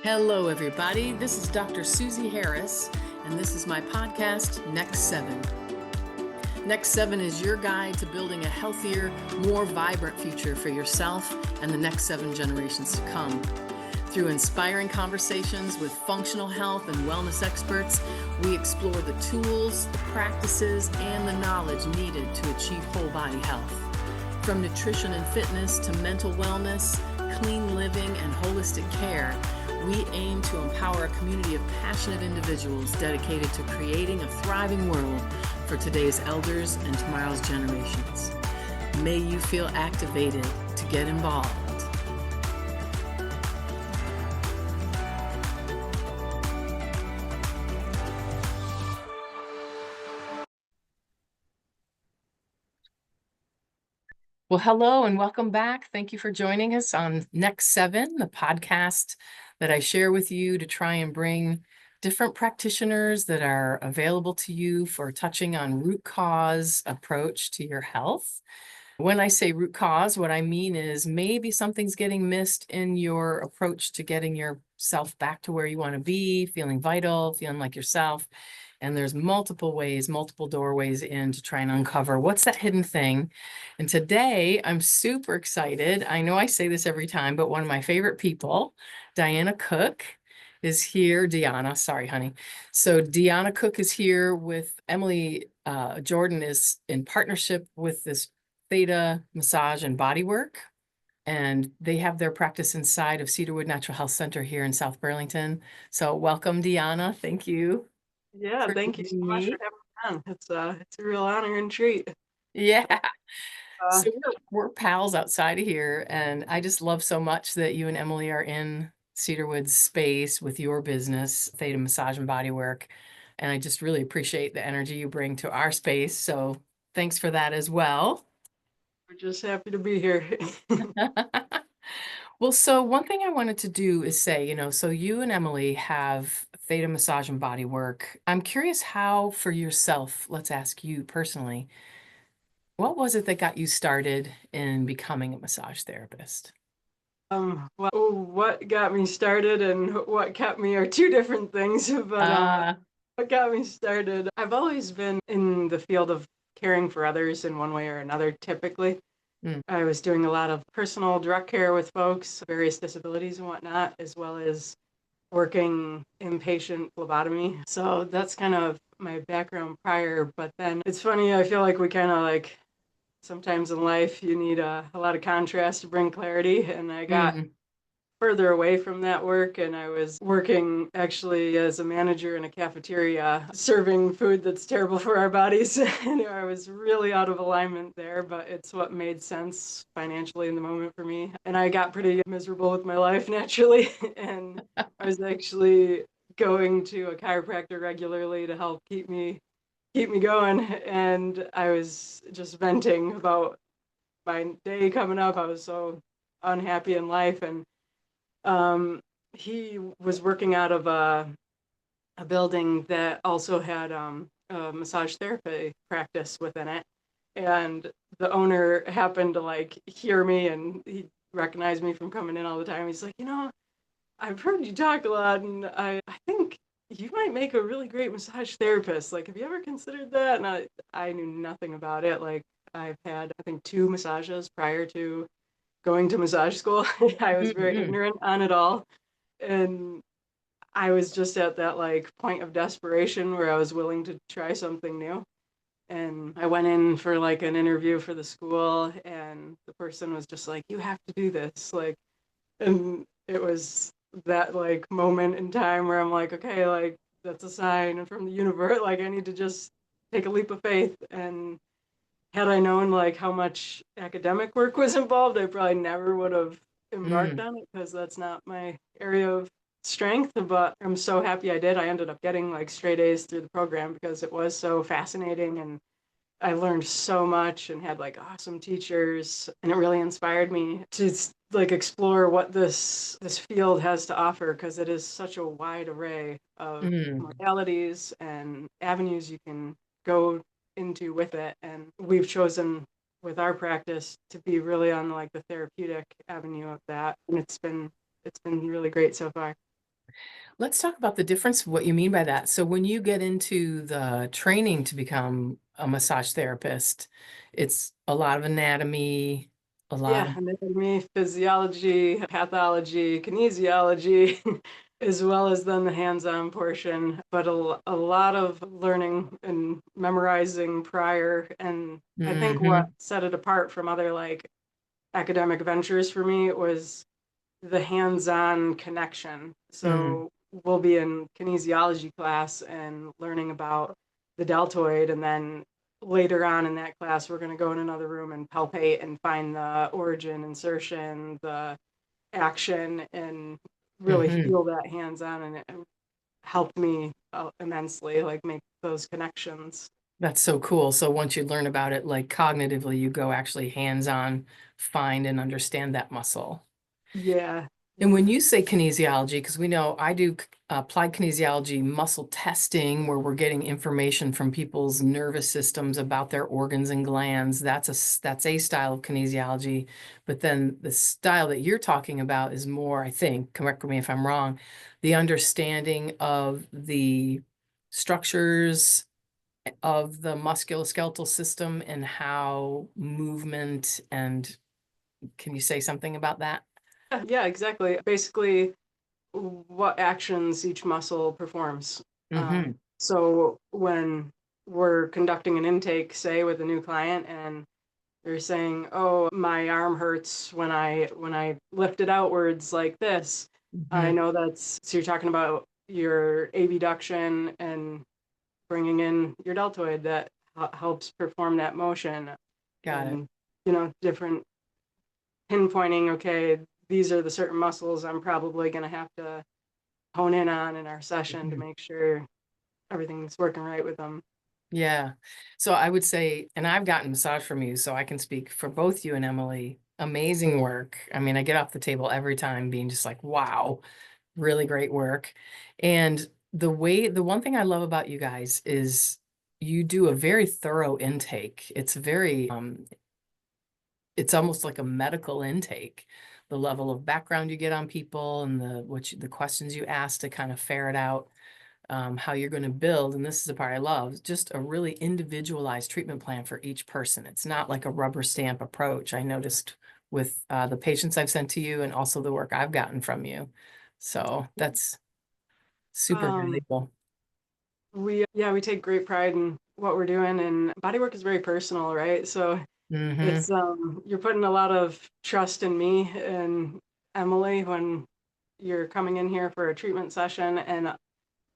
Hello, everybody. This is Dr. Susie Harris, and this is my podcast, Next 7. Next 7 is your guide to building a healthier, more vibrant future for yourself and the next 7 generations to come. Through inspiring conversations with functional health and wellness experts, we explore the tools, the practices, and the knowledge needed to achieve whole body health. From nutrition and fitness to mental wellness, clean living, and holistic care, we aim to empower a community of passionate individuals dedicated to creating a thriving world for today's elders and tomorrow's generations. May you feel activated to get involved. Well, hello and welcome back. Thank you for joining us on Next 7, the podcast that I share with you to try and bring different practitioners that are available to you for touching on root cause approach to your health. When I say root cause, what I mean is maybe something's getting missed in your approach to getting yourself back to where you want to be, feeling vital, feeling like yourself. And there's multiple ways, multiple doorways in to try and uncover what's that hidden thing. And today I'm super excited. I know I say this every time, but one of my favorite people, Dionna Cook, is here. Dionna, sorry, honey. So Dionna Cook is here with Emily Jordan is in partnership with this Theta Massage and Bodywork. And they have their practice inside of Cedarwood Natural Health Center here in South Burlington. So welcome, Dionna. Thank you. Yeah, thank you so much for having me on. It's a real honor and treat. Yeah. Uh, So we're pals outside of here, and I just love so much that you and Emily are in Cedarwood's space with your business, Theta Massage and Bodywork. And I just really appreciate the energy you bring to our space. So thanks for that as well. we're just happy to be here. Well, so one thing I wanted to do is say, so you and Emily have Theta Massage and Bodywork. I'm curious how, for yourself, let's ask you personally, what was it that got you started in becoming a massage therapist? What got me started and what kept me are two different things, but what got me started, I've always been in the field of caring for others in one way or another, typically. I was doing a lot of personal direct care with folks, various disabilities and whatnot, as well as working inpatient phlebotomy. So that's kind of my background prior. But then it's funny, I feel like we kind of like sometimes in life you need a lot of contrast to bring clarity. And I got further away from that work, and I was working actually as a manager in a cafeteria serving food that's terrible for our bodies. And I was really out of alignment there, but it's what made sense financially in the moment for me. And I got pretty miserable with my life naturally. And I was actually going to a chiropractor regularly to help keep me going. And I was just venting about my day coming up. I was so unhappy in life, and he was working out of a building that also had a massage therapy practice within it. And the owner happened to like hear me, and he recognized me from coming in all the time. He's like, I've heard you talk a lot, and I think you might make a really great massage therapist. Like, have you ever considered that? And I knew nothing about it. Like, I've had, I think, 2 massages prior to going to massage school. I was very ignorant on it all. And I was just at that like point of desperation where I was willing to try something new. And I went in for like an interview for the school, and the person was just like, you have to do this. Like, and it was that like moment in time where I'm like, okay, like that's a sign from the universe. Like, I need to just take a leap of faith. And had I known like how much academic work was involved, I probably never would have embarked on it, because that's not my area of strength. But I'm so happy I did. I ended up getting like straight A's through the program because it was so fascinating, and I learned so much and had like awesome teachers, and it really inspired me to like explore what this field has to offer, because it is such a wide array of modalities and avenues you can go into with it. And we've chosen with our practice to be really on like the therapeutic avenue of that, and it's been really great so far. Let's talk about the difference, what you mean by that. So when you get into the training to become a massage therapist, it's a lot of anatomy, a lot Yeah, of anatomy, physiology, pathology, kinesiology, as well as then the hands-on portion, but a lot of learning and memorizing prior. And I think what Mhm, set it apart from other like academic ventures for me was the hands-on connection. mm, So we'll be in kinesiology class and learning about the deltoid, and then later on in that class, we're going to go in another room and palpate and find the origin, insertion, the action, and really mhm. feel that hands-on. And it helped me immensely, like make those connections. That's so cool. So once you learn about it, like cognitively, you go actually hands-on, find and understand that muscle. Yeah, And when yeah. you say kinesiology, because we know I do applied kinesiology muscle testing, where we're getting information from people's nervous systems about their organs and glands. That's a style of kinesiology. But then the style that you're talking about is more, I think, correct me if I'm wrong, the understanding of the structures of the musculoskeletal system and how movement and can you say something about that? Yeah, exactly. Basically, what actions each muscle performs. Mm-hmm. So when we're conducting an intake, say with a new client, and they're saying, "Oh, my arm hurts when I lift it outwards like this," I Mm-hmm. know that's so you're talking about your abduction and bringing in your deltoid that helps perform that motion, Got it. and different pinpointing. Okay, these are the certain muscles I'm probably going to have to hone in on in our session to Mhm. make sure everything's working right with them. Yeah. So I would say, and I've gotten massage from you, so I can speak for both you and Emily. Amazing work. I mean, I get off the table every time being just like, wow, really great work. And the one thing I love about you guys is you do a very thorough intake. It's very, it's almost like a medical intake. The level of background you get on people and the questions you ask to kind of ferret out how you're going to build, and this is the part I love, just a really individualized treatment plan for each person. It's not like a rubber stamp approach. I noticed with the patients I've sent to you and also the work I've gotten from you. So that's super Um, valuable. we take great pride in what we're doing, and bodywork is very personal, right? So Mm-hmm. it's you're putting a lot of trust in me and Emily when you're coming in here for a treatment session, and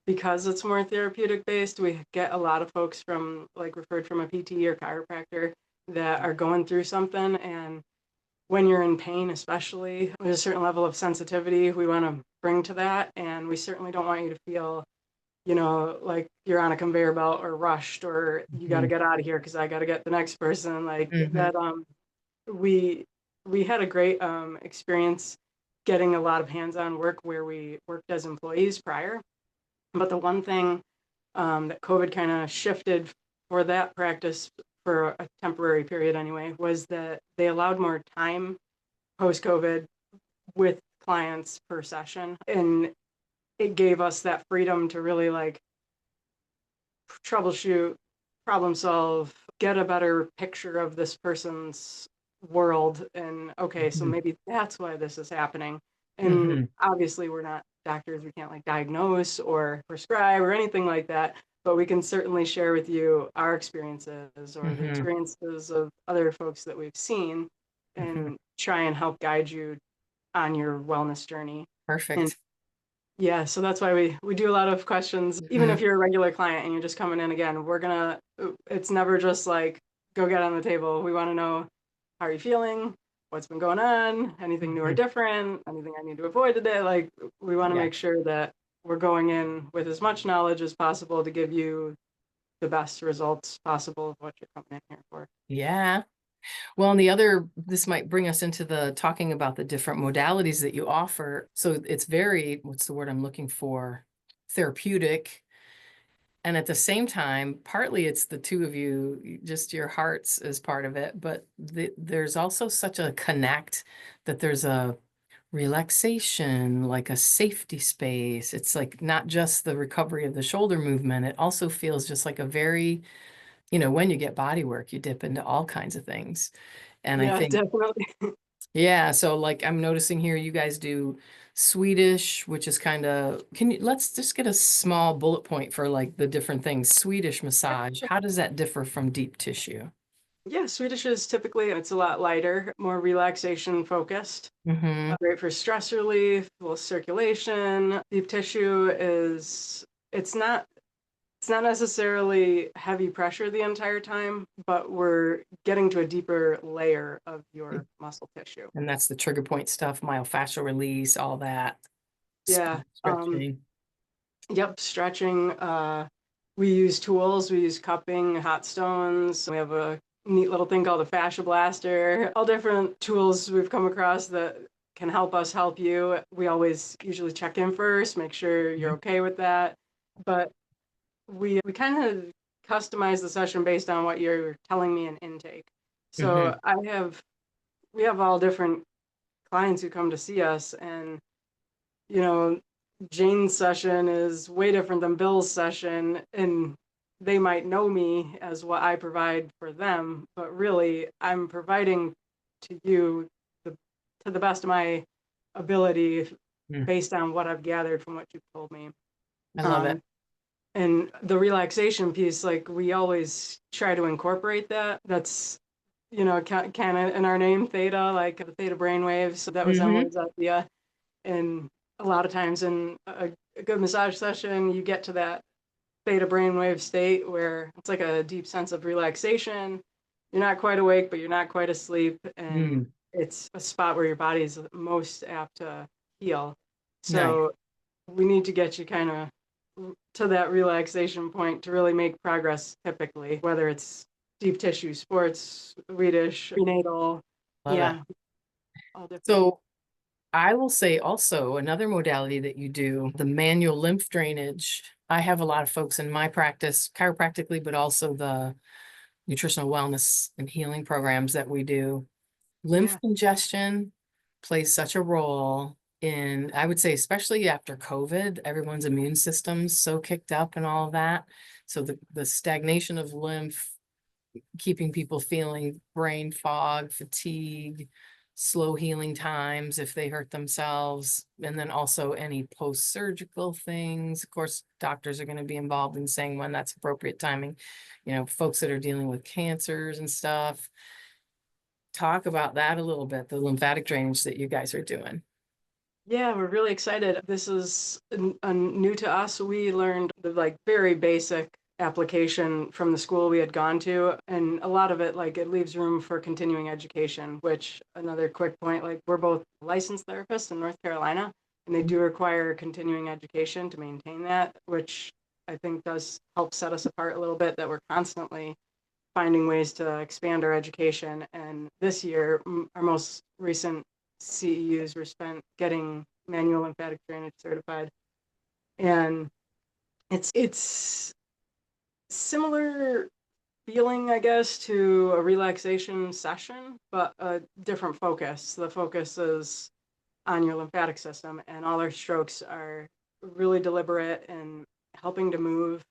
because it's more therapeutic based, we get a lot of folks from like referred from a PT or chiropractor that are going through something, and when you're in pain, especially, there's a certain level of sensitivity we want to bring to that. And we certainly don't want you to feel, like you're on a conveyor belt or rushed or you got to Mm-hmm. get out of here because I got to get the next person. Like Mm-hmm. that, we we had a great experience getting a lot of hands-on work where we worked as employees prior. But the one thing that COVID kind of shifted for that practice for a temporary period anyway was that they allowed more time post COVID with clients per session. And it gave us that freedom to really like troubleshoot, problem solve, get a better picture of this person's world. And okay, so Mm-hmm. maybe that's why this is happening. And Mm-hmm. obviously, we're not doctors, we can't like diagnose or prescribe or anything like that. But we can certainly share with you our experiences or the Mm-hmm. experiences of other folks that we've seen Mm-hmm. and try and help guide you on your wellness journey. And Perfect. yeah, so that's why we do a lot of questions. Even Mm-hmm. if you're a regular client and you're just coming in again, it's never just like, go get on the table. We want to know, how are you feeling? What's been going on? Anything new or Mm-hmm. different? Anything I need to avoid today? Like, we want to Yeah. make sure that we're going in with as much knowledge as possible to give you the best results possible of what you're coming in here for. Yeah. Well, this might bring us into the talking about the different modalities that you offer. So it's very, what's the word I'm looking for? Therapeutic. And at the same time, partly it's the two of you, just your hearts is part of it, but there's also such a connect that there's a relaxation, like a safety space. It's like not just the recovery of the shoulder movement, it also feels just like a very, when you get body work, you dip into all kinds of things. And I Yeah, think, definitely. yeah, so like I'm noticing here you guys do Swedish, which is kind of, let's just get a small bullet point for like the different things. Swedish massage, how does that differ from deep tissue? Yeah, Swedish is typically, it's a lot lighter, more relaxation focused. Mm-hmm. Great for stress relief, a little circulation. Deep tissue is, it's not it's not necessarily heavy pressure the entire time, but we're getting to a deeper layer of your muscle tissue. And that's the trigger point stuff, myofascial release, all that Yeah. stretching. Yep. Stretching. We use tools. We use cupping, hot stones. We have a neat little thing called a fascia blaster. All different tools we've come across that can help us help you. We always usually check in first, make sure you're okay with that. But we kind of customize the session based on what you're telling me in intake. Mm-hmm. So we have all different clients who come to see us, and you know, Jane's session is way different than Bill's session, and they might know me as what I provide for them, but really I'm providing to you the to the best of my ability Mm, based on what I've gathered from what you've told me. I love it. Um, and the relaxation piece, like we always try to incorporate that. That's kind of in our name, Theta, like the Theta brainwaves. So that was Mm-hmm. Emily's idea. And a lot of times in a good massage session, you get to that Theta brainwave state where it's like a deep sense of relaxation. You're not quite awake, but you're not quite asleep. And Mm, it's a spot where your body is most apt to heal. nice. So we need to get you kind of to that relaxation point to really make progress typically, whether it's deep tissue, sports, Swedish, prenatal, Love it. yeah, all different. So I will say also another modality that you do, the manual lymph drainage. I have a lot of folks in my practice, chiropractically, but also the nutritional wellness and healing programs that we do. Lymph Yeah. congestion plays such a role in, I would say, especially after COVID, everyone's immune system's so kicked up and all of that. So the stagnation of lymph, keeping people feeling brain fog, fatigue, slow healing times if they hurt themselves, and then also any post-surgical things. Of course, doctors are going to be involved in saying when that's appropriate timing. Folks that are dealing with cancers and stuff. Talk about that a little bit, the lymphatic drainage that you guys are doing. Yeah, we're really excited. This is new to us. We learned the like very basic application from the school we had gone to, and a lot of it like it leaves room for continuing education, which another quick point, like we're both licensed therapists in North Carolina, and they do require continuing education to maintain that, which I think does help set us apart a little bit that we're constantly finding ways to expand our education. And this year, our most recent CEUs were spent getting manual lymphatic drainage certified. And it's similar feeling, I guess, to a relaxation session, but a different focus. The focus is on your lymphatic system, and all our strokes are really deliberate and helping to move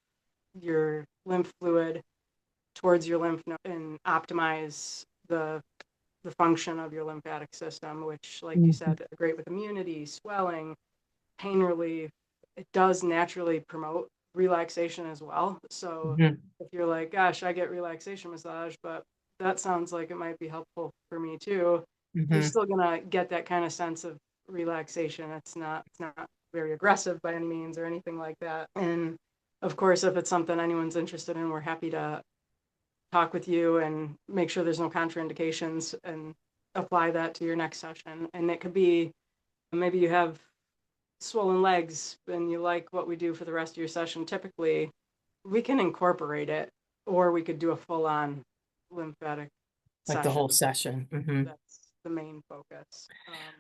your lymph fluid towards your lymph node and optimize the function of your lymphatic system, which, like you Mhm. said, are great with immunity, swelling, pain relief. It does naturally promote relaxation as well. So Mhm. if you're like, gosh, I get relaxation massage, but that sounds like it might be helpful for me too, you're Mhm. still gonna get that kind of sense of relaxation. It's not very aggressive by any means or anything like that. And of course, if it's something anyone's interested in, we're happy to talk with you and make sure there's no contraindications and apply that to your next session. And it could be maybe you have swollen legs and you like what we do for the rest of your session. Typically, we can incorporate it, or we could do a full on lymphatic Like the whole session. session. Mhm. That's the main focus.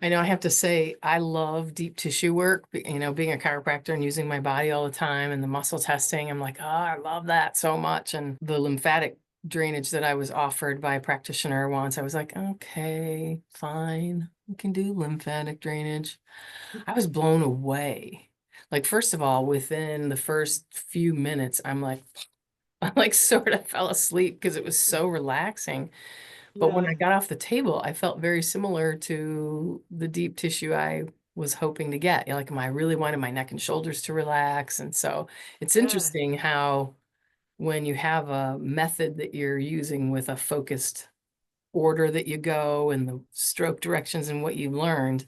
I know I have to say, I love deep tissue work, being a chiropractor and using my body all the time and the muscle testing. I'm like, oh, I love that so much. And the lymphatic drainage that I was offered by a practitioner once, I was like, okay, fine. We can do lymphatic drainage. I was blown away. Like, first of all, within the first few minutes, I'm like, I like sort of fell asleep because it was so relaxing. But when Yeah, I got off the table, I felt very similar to the deep tissue I was hoping to get. Like, I really wanted my neck and shoulders to relax. And so it's yeah, interesting how when you have a method that you're using with a focused order that you go and the stroke directions and what you learned,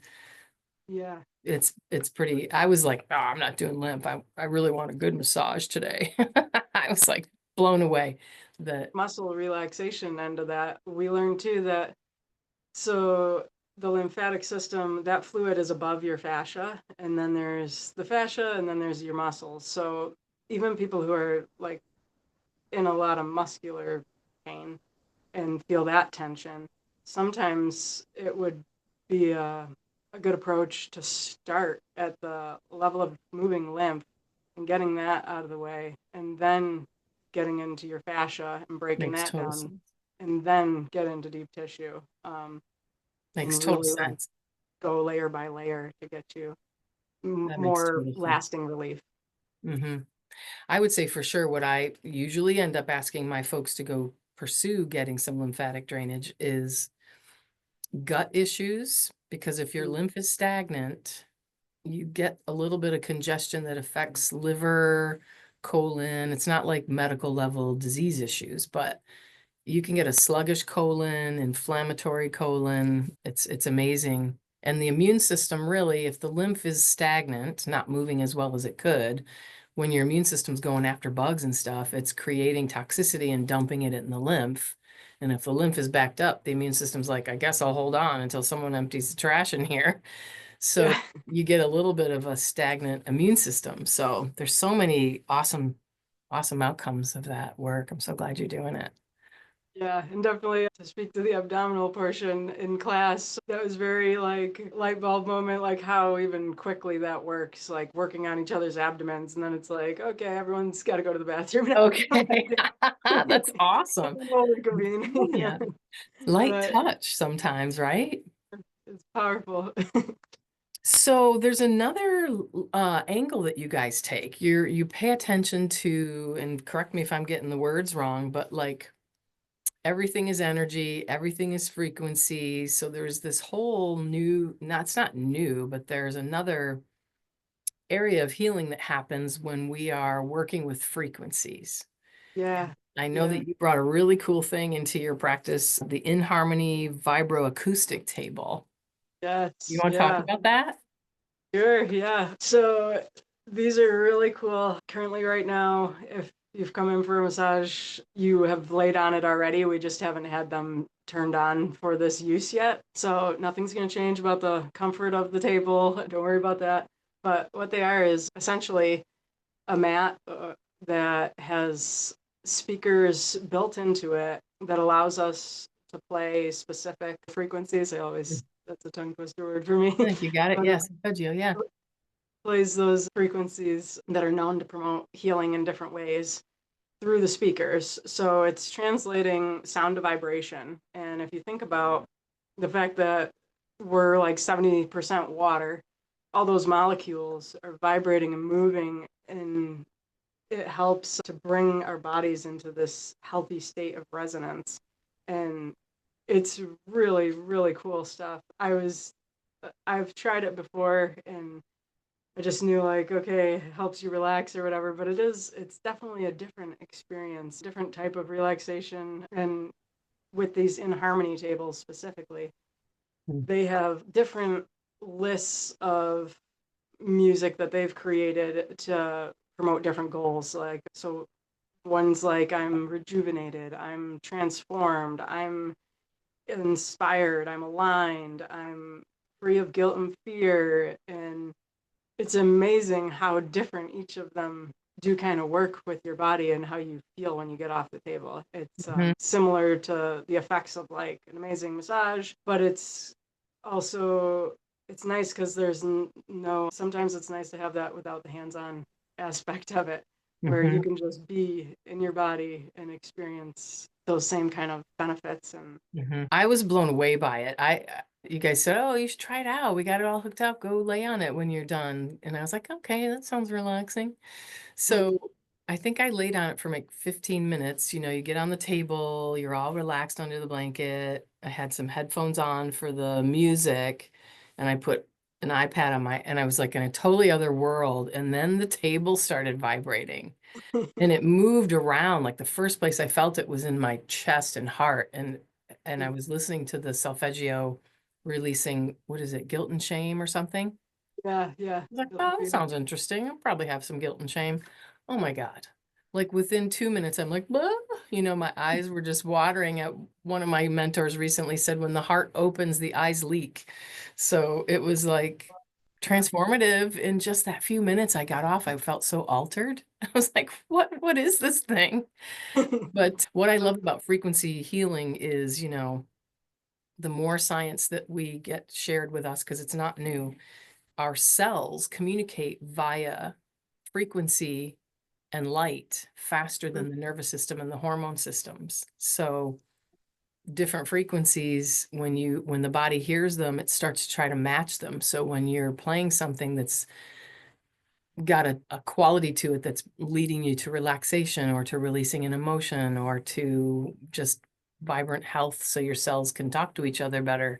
yeah. it's pretty. I was like, oh, I'm not doing lymph. I really want a good massage today. I was like blown away that Muscle relaxation end of that. We learned too that so the lymphatic system, that fluid is above your fascia, and then there's the fascia, and then there's your muscles. So even people who are like in a lot of muscular pain and feel that tension, sometimes it would be a good approach to start at the level of moving lymph and getting that out of the way, and then getting into your fascia and breaking makes that total down, sense. and then get into deep tissue, Makes and total really like sense. go layer by layer to get you That makes more total sense. lasting relief. I would say for sure what I usually end up asking my folks to go pursue getting some lymphatic drainage is gut issues, because if your Mm, lymph is stagnant, you get a little bit of congestion that affects liver, colon. It's not like medical level disease issues, but you can get a sluggish colon, inflammatory colon. It's amazing. And the immune system really, if the lymph is stagnant, not moving as well as it could, when your immune system's going after bugs and stuff, it's creating toxicity and dumping it in the lymph. And if the lymph is backed up, the immune system's like, I guess I'll hold on until someone empties the trash in here. So yeah, you get a little bit of a stagnant immune system. So there's so many awesome outcomes of that work. I'm so glad you're doing it. yeah, and definitely to speak to the abdominal portion in class, that was very like light bulb moment, like how even quickly that works, like working on each other's abdomens, and then it's like, okay, everyone's got to go to the bathroom Okay. now. That's awesome. We'll reconvene. Yeah. Light But touch sometimes, right? it's powerful. So there's another angle that you guys take. You pay attention to, and correct me if I'm getting the words wrong, but like everything is energy, everything is frequency. So there's this whole new, not, it's not new, but there's another area of healing that happens when we are working with frequencies. Yeah, I know yeah, that you brought a really cool thing into your practice, the Harmony Vibro Acoustic Table. You yes, want to talk yeah. about that? Sure, yeah. So these are really cool. Currently, right now, if you've come in for a massage, you have laid on it already. We just haven't had them turned on for this use yet. So nothing's going to change about the comfort of the table. Don't worry about that. But what they are is essentially a mat that has speakers built into it that allows us to play specific frequencies. I always, that's a tongue twister word for me. I think you got it. But Yes, I told you. Yeah. plays those frequencies that are known to promote healing in different ways through the speakers. So it's translating sound to vibration. And if you think about the fact that we're like 70% water, all those molecules are vibrating and moving, and it helps to bring our bodies into this healthy state of resonance. And it's really, really cool stuff. I've tried it before, and I just knew like, okay, it helps you relax or whatever, but it's definitely a different experience, different type of relaxation. And with these in harmony tables specifically, Mm. they have different lists of music that they've created to promote different goals. Like, so one's like, I'm rejuvenated, I'm transformed, I'm inspired, I'm aligned, I'm free of guilt and fear, and it's amazing how different each of them do kind of work with your body and how you feel when you get off the table. It's Mhm. similar to the effects of like an amazing massage, but it's also it's nice because there's no. Sometimes it's nice to have that without the hands-on aspect of it, where you Mhm. can just be in your body and experience those same kind of benefits and Mhm. I was blown away by it. you guys said, "Oh, you should try it out. We got it all hooked up. Go lay on it when you're done." And I was like, "Okay, that sounds relaxing." So I think I laid on it for like 15 minutes. You know, you get on the table, you're all relaxed under the blanket. I had some headphones on for the music, and I put an iPad on my, and I was like in a totally other world. And then the table started vibrating and it moved around. Like the first place I felt it was in my chest and heart. And I was listening to the solfeggio releasing, what is it, guilt and shame or something? Yeah, yeah. Was like, Guilt and oh, that freedom. sounds interesting. I'll probably have some guilt and shame. Oh my God. Like within 2 minutes, I'm like, "Bah." You know, my eyes were just watering at one of my mentors recently said, when the heart opens, the eyes leak. So it was like Yeah. transformative in just that few minutes I got off. I felt so altered. I was like, what is this thing? But what I love about frequency healing is, you know, the more science that we get shared with us, because it's not new, our cells communicate via frequency and light faster than the nervous system and the hormone systems. So different frequencies, when the body hears them, it starts to try to match them. So when you're playing something that's got a quality to it that's leading you to relaxation or to releasing an emotion or to just vibrant health so your cells can talk to each other better,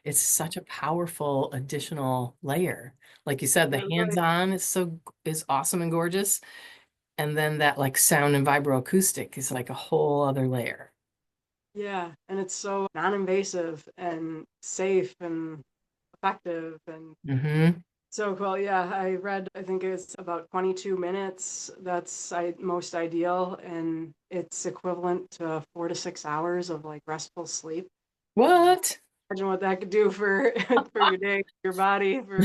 it's such a powerful additional layer. Like you said, the Yeah, right. hands-on is awesome and gorgeous. And then that like sound and vibroacoustic is like a whole other layer. Yeah, and it's so non-invasive and safe and effective and Mm-hmm. so cool. Yeah, I read, I think it's about 22 minutes. That's most ideal, and it's equivalent to 4 to 6 hours of like restful sleep. And What? imagine what that could do for for your day, your body, for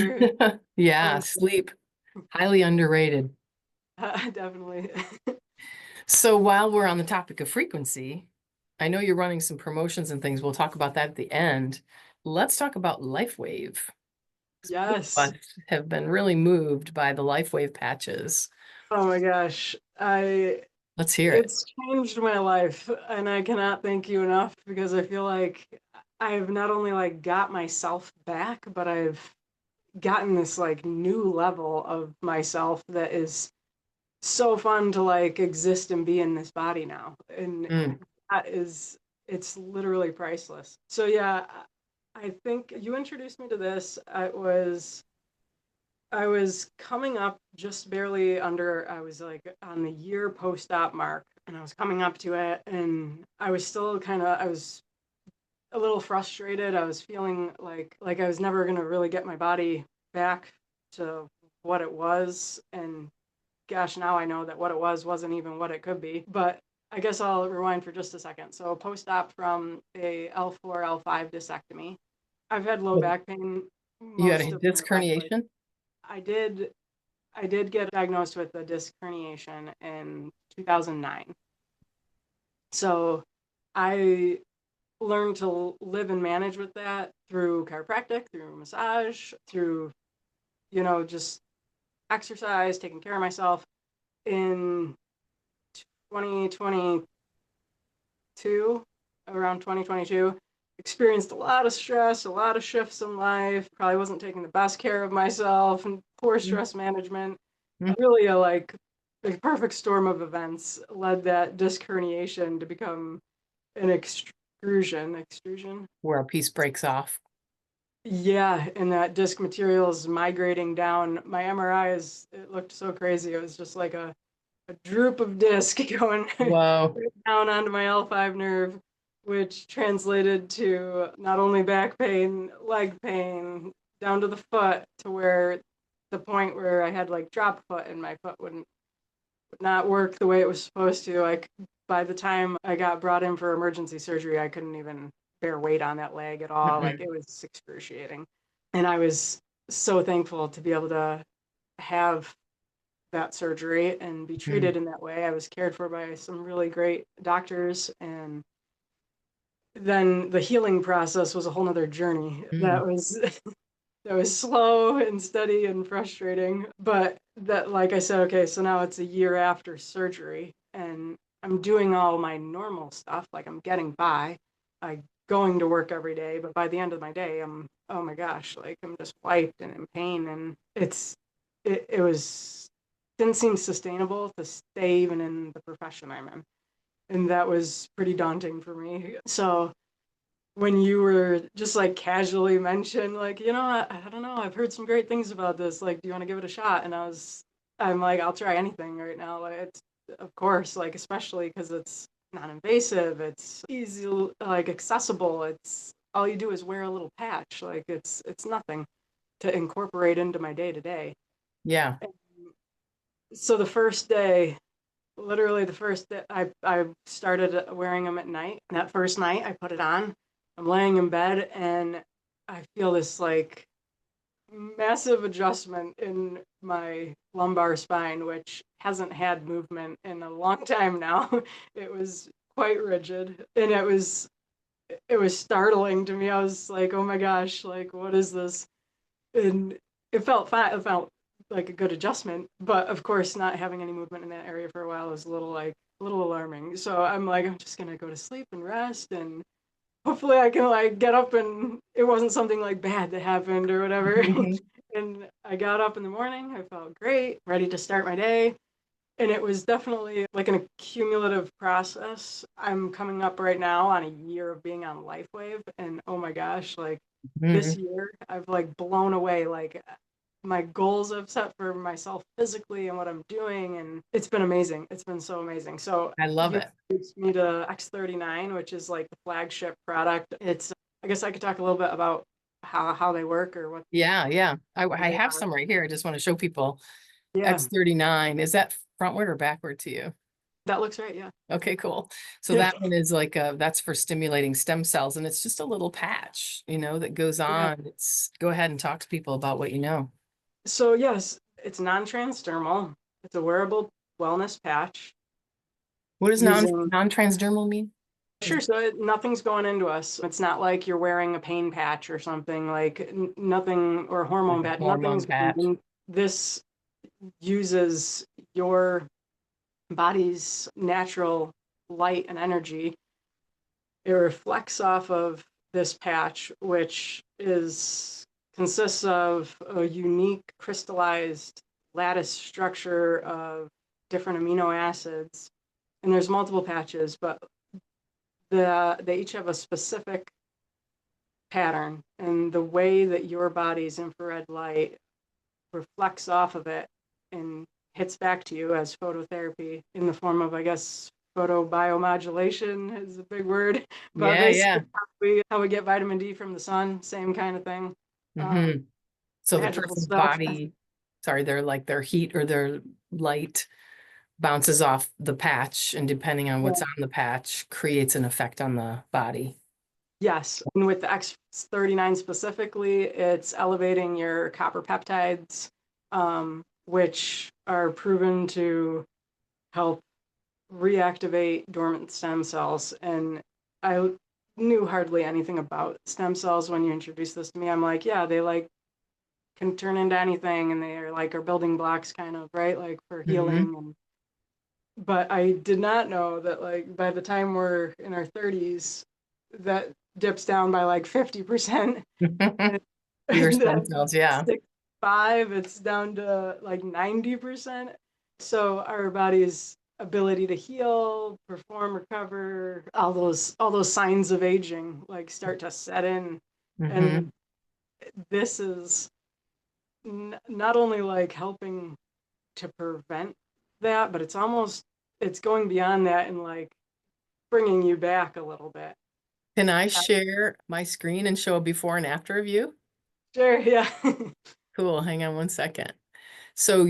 Yeah, brain. sleep, highly underrated. Definitely. So while we're on the topic of frequency, I know you're running some promotions and things. We'll talk about that at the end. Let's talk about Lifewave. Both of Yes. us have been really moved by the Lifewave patches. Oh my gosh. I Let's hear it. It's changed my life, and I cannot thank you enough because I feel like I've not only like got myself back, but I've gotten this like new level of myself that is so fun to like exist and be in this body now. And Mm. that is it's literally priceless. So yeah, I think you introduced me to this. I was coming up just barely under, I was like on the year post-op mark, and I was coming up to it, and I was still I was a little frustrated. I was feeling like I was never gonna really get my body back to what it was. And gosh, now I know that what it was wasn't even what it could be. But I guess I'll rewind for just a second. So post-op from a L4, L5 discectomy. I've had low Well, back pain you had most a of my disc life. Like herniation? I did I did get diagnosed with a disc herniation in 2009. So I learned to live and manage with that through chiropractic, through massage, through, just exercise, taking care of myself. In 2022, around 2022, experienced a lot of stress, a lot of shifts in life, probably wasn't taking the best care of myself, and poor Mm. stress management. Mm. Really a perfect storm of events led that disc herniation to become an extrusion. Where a piece breaks off. Yeah, and that disc material is migrating down. My MRI it looked so crazy. It was just like a droop of disc going Whoa. right down onto my L5 nerve, which translated to not only back pain, leg pain, down to the foot, to where the point where I had like drop foot and my foot would not work the way it was supposed to. By the time I got brought in for emergency surgery, I couldn't even bear weight on that leg at all. Like Mm-mm. it was excruciating. And I was so thankful to be able to have that surgery and be Mm. treated in that way. I was cared for by some really great doctors, and then the healing process was a whole nother journey. Mm. That was slow and steady and frustrating. But that, like I said, okay, so now it's a year after surgery, and I'm doing all my normal stuff. Like I'm getting by. I going to work every day, but by the end of my day, oh my gosh, like I'm just wiped and in pain. And it was, didn't seem sustainable to stay even in the profession I'm in. And that was pretty daunting for me. So when you were just like casually mentioned, like, I don't know, I've heard some great things about this. Like, do you want to give it a shot? And I'm like, I'll try anything right now. Like, it's, of course, like, especially because it's non-invasive, it's easy, like accessible. It's all you do is wear a little patch. Like, it's nothing to incorporate into my day to day. Yeah. So the first day, literally the first day, I started wearing them at night. That first night, I put it on. I'm laying in bed and I feel this like massive adjustment in my lumbar spine, which hasn't had movement in a long time now. It was quite rigid, and it was startling to me. I was like, "Oh my gosh, like what is this?" And it felt fine. It felt like a good adjustment, but of course, not having any movement in that area for a while was a little alarming. So I'm like, I'm just gonna go to sleep and rest, and hopefully I can like get up and it wasn't something like bad that happened or whatever. Mhm. And I got up in the morning. I felt great, ready to start my day. And it was definitely like an accumulative process. I'm coming up right now on a year of being on Lifewave. And oh my gosh, like this Mhm. year, I've like blown away like my goals I've set for myself physically and what I'm doing. And it's been amazing. It's been so amazing. So I love you it. introduced me to X39, which is like the flagship product. I guess I could talk a little bit about how they work or what Yeah, yeah. I they have are. some right here. I just want to show people. Yeah, X39. Is that frontward or backward to you? that looks right. Yeah. Okay, cool. So Yeah. that one is like that's for stimulating stem cells, and it's just a little patch, that goes Yeah. on. Go ahead and talk to people about what you know. So yes, it's non-transdermal. It's a wearable wellness patch What does using non-transdermal mean? sure. So nothing's going into us. It's not like you're wearing a pain patch or something like nothing or a Like hormone a patch. hormone Nothing's going patch. in. This uses your body's natural light and energy. It reflects off of this patch, which is consists of a unique crystallized lattice structure of different amino acids. And there's multiple patches, but they each have a specific pattern, and the way that your body's infrared light reflects off of it and hits back to you as phototherapy in the form of, I guess, photobiomodulation is a big word, but Yeah, yeah. basically how we get vitamin D from the sun, same kind of thing. Hmm. So the Magical person's stuff. body, sorry, their heat or their light bounces off the patch, and depending on what's Yeah. on the patch, creates an effect on the body. Yes, and with the X39 specifically, it's elevating your copper peptides, which are proven to help reactivate dormant stem cells. And I knew hardly anything about stem cells when you introduced this to me. I'm like, yeah, they like can turn into anything, and they are like our building blocks, kind of, right? Like for Hmm. healing. And but I did not know that like by the time we're in our 30s, that dips down by like 50%. And Your stem then cells, yeah. 6'5", it's down to like 90%. So our body's ability to heal, perform, recover, all those signs of aging like start to set in. Hmm. And this is not only like helping to prevent that, but it's going beyond that and like bringing you back a little bit. Can I share my screen and show a before and after of you? Sure, yeah. Cool. Hang on one second. So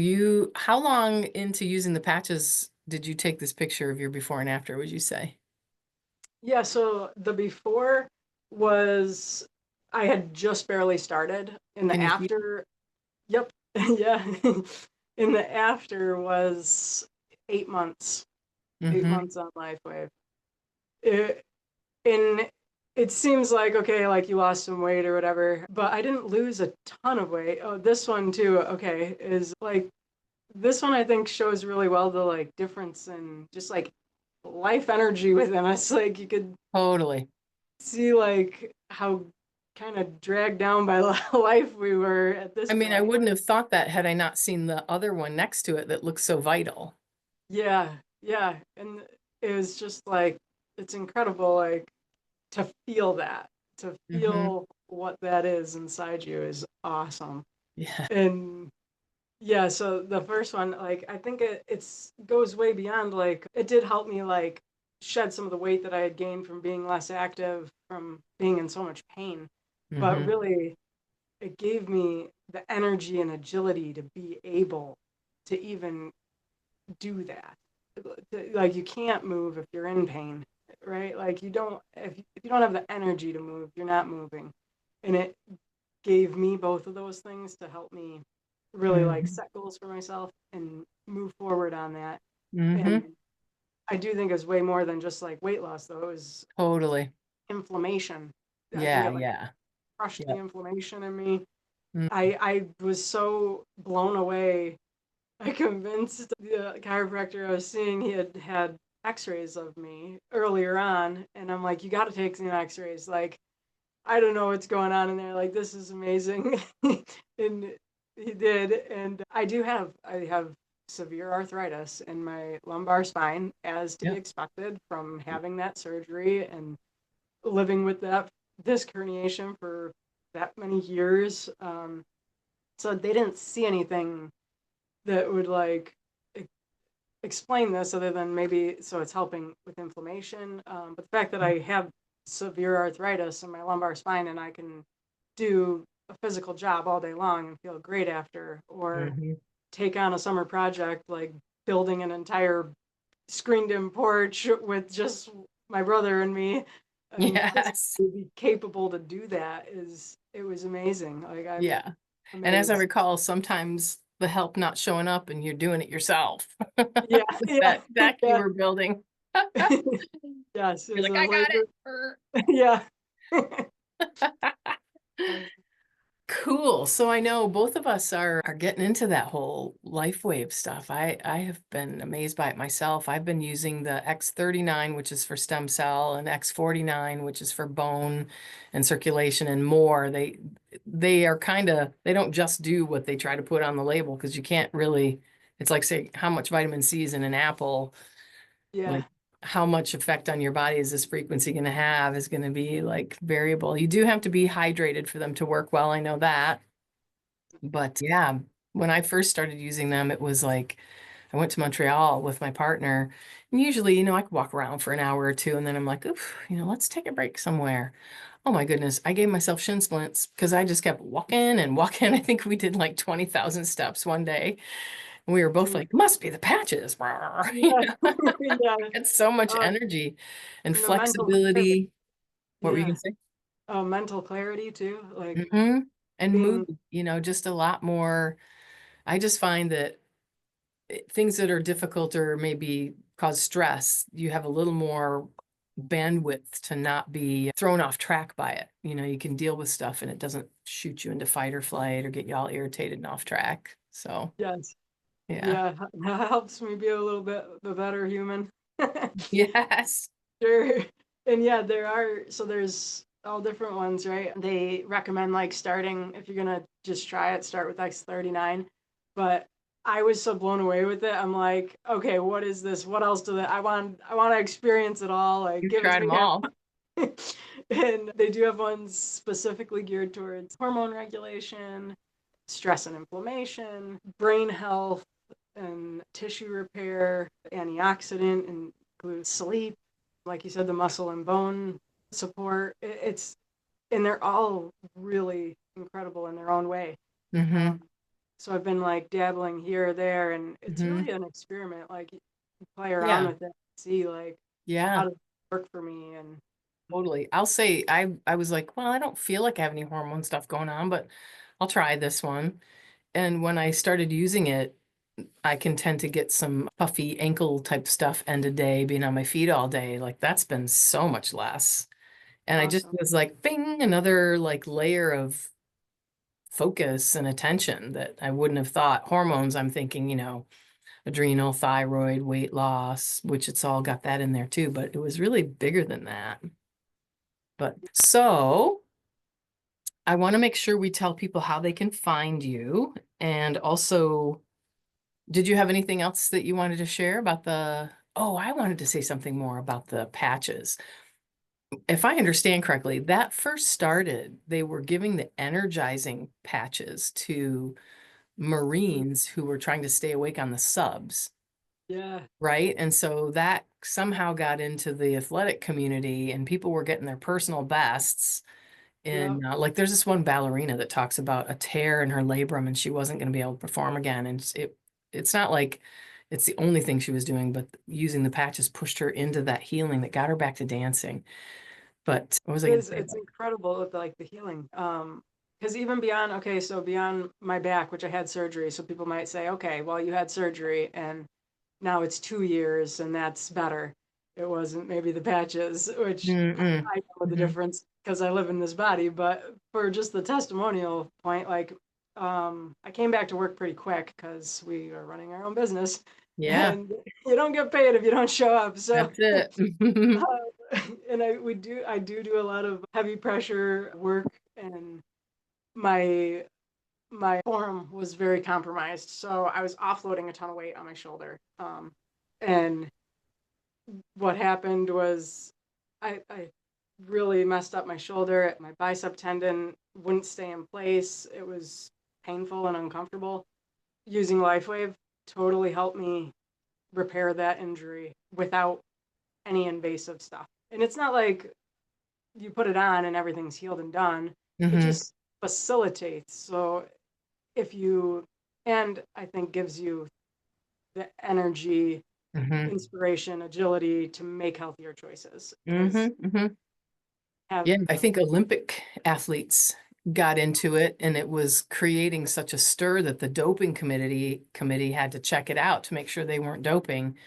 how long into using the patches did you take this picture of your before and after, would you say? Yeah, so the before was I had just barely started. In the Can you see? after, yep, yeah. In the after was 8 months, eight Mm-hmm. months on LifeWave. It, and it seems like, okay, like you lost some weight or whatever, but I didn't lose a ton of weight. Oh, this one too, okay, is like this one I think shows really well the like difference in just like life energy within us. Like you could Totally. see like how kind of dragged down by life we were at this I mean, I point. wouldn't have thought that had I not seen the other one next to it that looks so vital. Yeah, yeah. And it was just like, it's incredible, like to feel that, to Hmm. feel what that is inside you is awesome. Yeah. And yeah, so the first one, like I think it's goes way beyond like it did help me like shed some of the weight that I had gained from being less active, from being in so much pain. But Hmm. really it gave me the energy and agility to be able to even do that. Like you can't move if you're in pain, right? Like you don't if you don't have the energy to move, you're not moving. And it gave me both of those things to help me really like Hmm. set goals for myself and move forward on that. Hmm. And I do think it's way more than just like weight loss though. It was Totally. inflammation. I think Yeah, it like yeah. crushed the Yep. inflammation in me. Mm. I was so blown away. I convinced the chiropractor I was seeing he had had x-rays of me earlier on, and I'm like, you got to take some x-rays. Like, I don't know what's going on in there. Like, this is amazing. And he did. And I have severe arthritis in my lumbar spine, as to be Yep. expected from having that surgery and living with that disc herniation for that many years. So they didn't see anything that would like explain this other than maybe so it's helping with inflammation. But the fact that I have severe arthritis in my lumbar spine and I can do a physical job all day long and feel great after, or Hmm. take on a summer project like building an entire screened in porch with just my brother and me, and Yes. physically be capable to do that is it was amazing. Like I'm Yeah. And as I amazed. recall, sometimes the help not showing up and you're doing it yourself. Yeah, yeah, That deck you yeah. were building. Yes, it You're was like, a I labor. got Yeah. it. Cool. So I know both of us are getting into that whole Lifewave stuff. I have been amazed by it myself. I've been using the X39, which is for stem cell, and X49, which is for bone and circulation and more. They are kind of, they don't just do what they try to put on the label, because you can't really, it's like say how much vitamin C is in an apple. Yeah. Like how much effect on your body is this frequency going to have is going to be like variable. You do have to be hydrated for them to work well. I know that. But yeah, when I first started using them, it was like I went to Montreal with my partner. And usually, I could walk around for an hour or two and then I'm like, oof, let's take a break somewhere. Oh my goodness. I gave myself shin splints because I just kept walking and walking. I think we did like 20,000 steps one day. And we were both Mm. like, must be the patches. Yeah. Yeah. It's so much Um, energy and and the mental clarity. flexibility. What were you Yeah. gonna say? Mental clarity too. Like Hmm. And being, mood, just a lot more. I just find that things that are difficult or maybe cause stress, you have a little more bandwidth to not be thrown off track by it. You can deal with stuff and it doesn't shoot you into fight or flight or get you all irritated and off track. So, yes. yeah. Yeah. That helps me be a little bit the better human. Yes. Sure. And yeah, there's all different ones, right? They recommend like starting, if you're gonna just try it, start with X39. But I was so blown away with it. I'm like, okay, what is this? What else do they I want to experience it all. Like You've give it to tried me them all. now. And they do have ones specifically geared towards hormone regulation, stress and inflammation, brain health, and tissue repair, antioxidant, and includes sleep, like you said, the muscle and bone support. It's and they're all really incredible in their own way. Hmm. Um, so I've been like dabbling here or there, and it's Hmm. really an experiment. Like you play around Yeah. with it, see like how Yeah. does it work for me, and Totally. I'll say I was like, well, I don't feel like I have any hormone stuff going on, but I'll try this one. And when I started using it, I can tend to get some puffy ankle type stuff end of day, being on my feet all day. Like that's been so much less. And I just awesome. was like, bing, another like layer of focus and attention that I wouldn't have thought. Hormones, I'm thinking, adrenal, thyroid, weight loss, which it's all got that in there too, but it was really bigger than that. But so I want to make sure we tell people how they can find you. And also, did you have anything else that you wanted to share about oh, I wanted to say something more about the patches. If I understand correctly, that first started, they were giving the energizing patches to Marines who were trying to stay awake on the subs, Yeah. right? And so that somehow got into the athletic community and people were getting their personal bests. Yeah. And like there's this one ballerina that talks about a tear in her labrum and she wasn't going to be able to perform again. And it's not like it's the only thing she was doing, but using the patches pushed her into that healing that got her back to dancing. But what was I It going to is, say it's about incredible with like the healing. Because even beyond, okay, so beyond my back, which I had surgery, so people might say, okay, well, you had surgery and now it's 2 years and that's better. It wasn't maybe the patches, it? which Mm-mm. I know the Mm-hmm. difference because I live in this body. But for just the testimonial point, like, I came back to work pretty quick because we are running our own business, Yeah, and you don't get paid if you don't show up. So, that's it. and I do a lot of heavy pressure work, and my my form was very compromised. So I was offloading a ton of weight on my shoulder. And what happened was I really messed up my shoulder. My bicep tendon wouldn't stay in place. It was painful and uncomfortable. Using Lifewave totally helped me repair that injury without any invasive stuff. And it's not like you put it on and everything's healed and done. It Hmm. just facilitates. So if you, and I think gives you the energy, Hmm. inspiration, agility to make healthier choices. Hmm. Because Hmm. have Yeah, I think Olympic athletes got into it and it was creating such a stir that the doping committee had to check it out to make sure they weren't doping.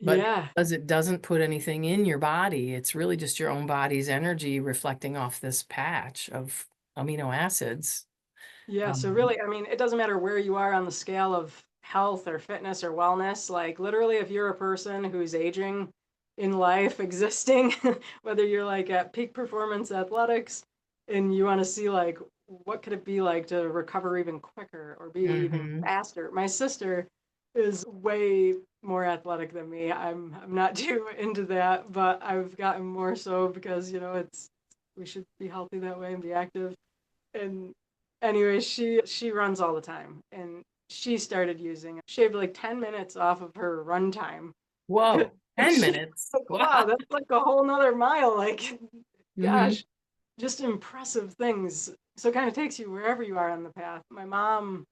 But yeah, because it doesn't put anything in your body, it's really just your own body's energy reflecting off this patch of amino acids. yeah. So Um, really, I mean, it doesn't matter where you are on the scale of health or fitness or wellness. Like literally, if you're a person who's aging in life, existing, whether you're like at peak performance athletics and you want to see like what could it be like to recover even quicker or be even mhm. faster. My sister is way more athletic than me. I'm not too into that, but I've gotten more so because, it's we should be healthy that way and be active. And anyway, she runs all the time, and she started using it. Shaved like 10 minutes off of her run time. Whoa, 10 She minutes. like, Wow. wow, that's like a whole nother mile. Like, Hmm. gosh, just impressive things. So it kind of takes you wherever you are on the path. My mom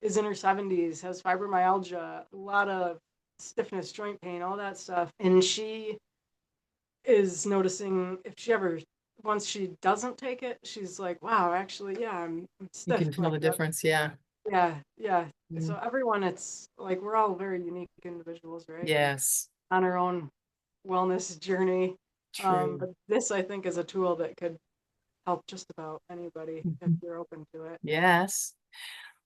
is in her 70s, has fibromyalgia, a lot of stiffness, joint pain, all that stuff. And she is noticing if she ever, once she doesn't take it, she's like, wow, actually, yeah, I'm You stiff can tell like the that. difference. Yeah. Yeah, yeah. Mhm. So everyone, it's like we're all very unique individuals, right? And Yes, on our own wellness journey. true. But this, I think, is a tool that could help just about anybody if Mhm. you're open to it. Yes.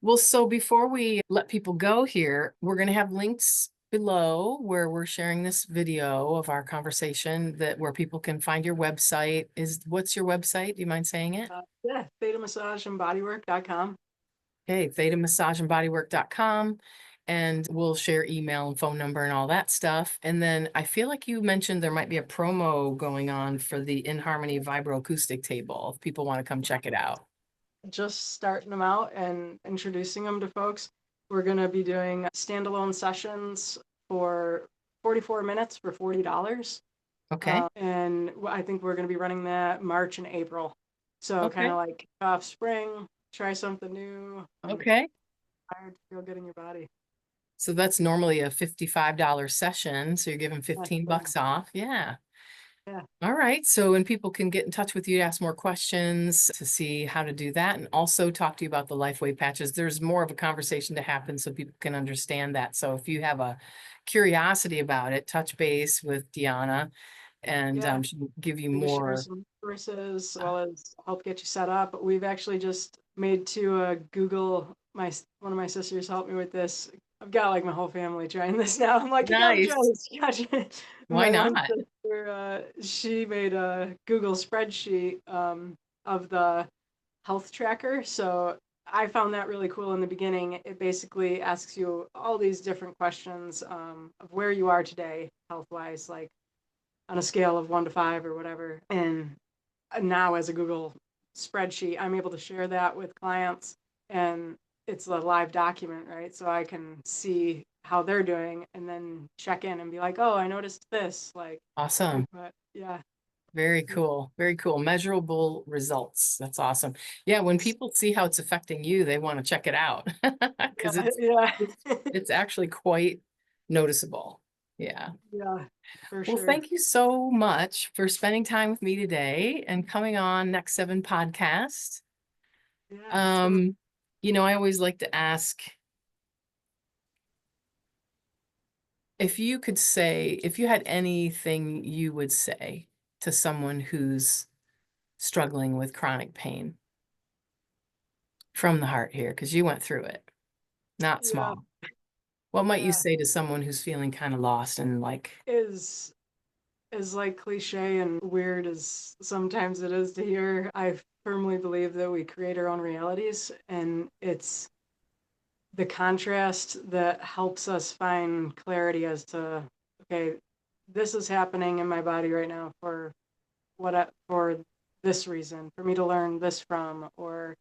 Well, so before we let people go here, we're going to have links below where we're sharing this video of our conversation that where people can find your website. What's your website? Do you mind saying it? Yeah, Theta Massage and Bodywork.com. Okay, thetamassageandbodywork.com. And we'll share email and phone number and all that stuff. And then I feel like you mentioned there might be a promo going on for the In Harmony Vibro Acoustic Table if people want to come check it out. Just starting them out and introducing them to folks. We're going to be doing standalone sessions for 44 minutes for $40. Okay. And I think we're going to be running that March and April. So kind Okay. of like kick off spring, try something new. I'm Okay. tired to feel good in your body. So that's normally a $55 session. So you're giving Yeah, 15 yeah, bucks off. Yeah. yeah, All right. So, and people can get in touch with you to ask more questions to see how to do that and also talk to you about the Lifewave patches. There's more of a conversation to happen so people can understand that. So if you have a curiosity about it, touch base with Dionna and yeah. she'll give you We can share more. some resources as well as help get you set up. But we've actually just made to Google. One of my sisters helped me with this. I've got like my whole family trying this now. I'm like, you gotta try Nice. this. You gotta try it. Why My one not? sister where she made a Google spreadsheet of the health tracker. So I found that really cool in the beginning. It basically asks you all these different questions of where you are today, health-wise, like on a scale of 1 to 5 or whatever. And now as a Google spreadsheet, I'm able to share that with clients, and it's a live document, right? So I can see how they're doing and then check in and be like, oh, I noticed this. Like, Awesome. but yeah. Very cool. Very cool. Measurable results. That's awesome. Yeah, when people see how it's affecting you, they want to check it out because Yeah. it's actually quite noticeable. Yeah. Yeah, for Well, sure. thank you so much for spending time with me today and coming on Next 7 podcast. Yeah. So, I always like to ask if you could say, if you had anything you would say to someone who's struggling with chronic pain from the heart here, because you went through it, not yeah, small. What might you yeah. say to someone who's feeling kind of lost and like, Is like cliche and weird as sometimes it is to hear. I firmly believe that we create our own realities, and it's the contrast that helps us find clarity as to, okay, this is happening in my body right now for for this reason, for me to learn this from, or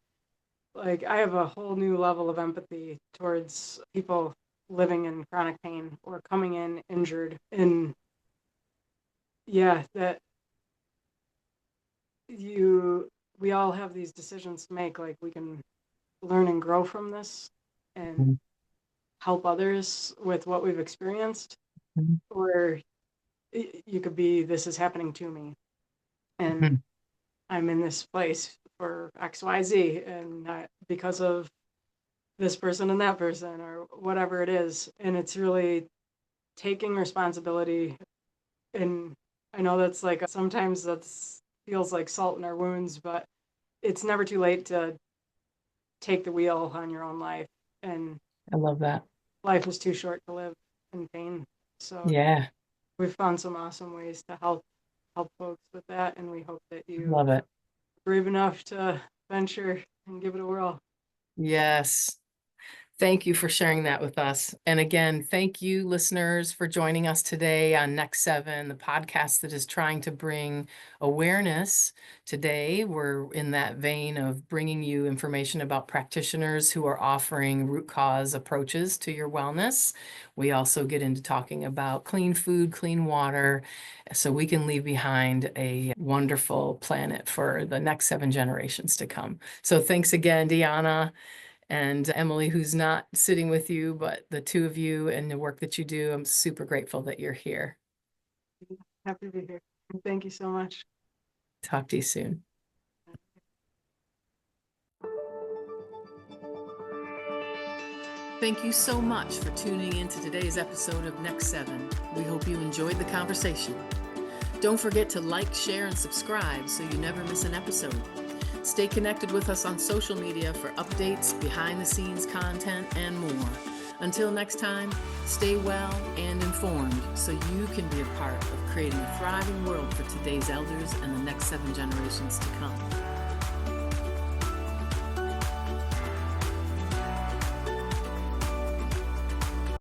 like I have a whole new level of empathy towards people living in chronic pain or coming in injured. And yeah, that we all have these decisions to make. Like we can learn and grow from this and Mhm. help others with what we've experienced, Mhm. or you could be, this is happening to me and Mhm. I'm in this place for XYZ, and because of this person and that person or whatever it is. And it's really taking responsibility. And I know that's like sometimes that's feels like salt in our wounds, but it's never too late to take the wheel on your own life. And I love that. life is too short to live in pain. So Yeah, we've found some awesome ways to help folks with that, and we hope that you love it. are brave enough to venture and give it a whirl. Yes. Thank you for sharing that with us. And again, thank you, listeners, for joining us today on Next 7, the podcast that is trying to bring awareness. Today, we're in that vein of bringing you information about practitioners who are offering root cause approaches to your wellness. We also get into talking about clean food, clean water, so we can leave behind a wonderful planet for the next 7 generations to come. So thanks again, Dionna and Emily, who's not sitting with you, but the two of you and the work that you do. I'm super grateful that you're here. Happy to be here. Thank you so much. Talk to you soon. Thank you so much for tuning in to today's episode of Next 7. We hope you enjoyed the conversation. Don't forget to like, share, and subscribe so you never miss an episode. Stay connected with us on social media for updates, behind-the-scenes content, and more. Until next time, stay well and informed so you can be a part of creating a thriving world for today's elders and the next 7 generations to come.